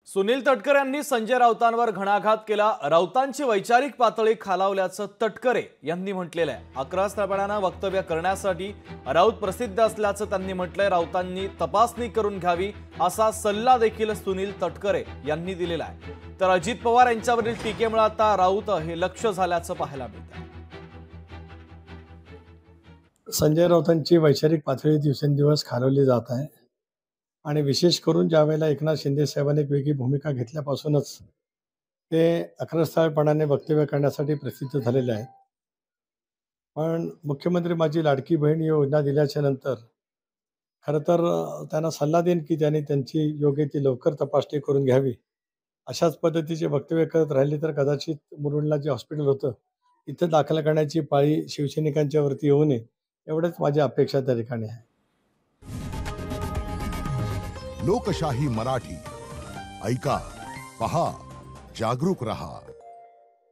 सुनील तटकरे यांनी संजय राऊतांवर घणाघात केला। राऊतांची वैचारिक पातळी खालावल्याचं तटकरे यांनी म्हटलेलं आहे। 11 स्थळपणानं वक्तव्य करण्यासाठी राऊत प्रसिद्ध असल्याचं त्यांनी म्हटलंय। राऊतांनी तपासणी करून घ्यावी असा सल्ला देखील सुनील तटकरे यांनी दिलेला आहे। तर अजित पवार यांच्यावरील टीकेमुळे आता राऊत हे लक्ष्य झाल्याचं पाहायला मिळतंय। संजय राऊतांची वैचारिक पातळी दिवसेंदिवस खालवली जात आहे आणि विशेष करून ज्यावेळेला एकनाथ शिंदे साहेबांनी एक वेगळी भूमिका घेतल्यापासूनच ते अक्रस्थळपणाने वक्तव्य करण्यासाठी प्रसिद्ध झालेले आहेत। पण मुख्यमंत्री माझी लाडकी बहीण योजना दिल्याच्या नंतर खरं तर त्यांना सल्ला देईन की त्यांनी त्यांची योग्य ती लवकर तपासणी करून घ्यावी। अशाच पद्धतीचे वक्तव्य करत राहिले तर कदाचित मुरुडला जे हॉस्पिटल होतं इथं दाखल करण्याची पाळी शिवसैनिकांच्यावरती येऊ नये एवढंच माझी अपेक्षा त्या ठिकाणी आहे। लोकशाही मराठी ऐका, पहा, जागरूक रहा।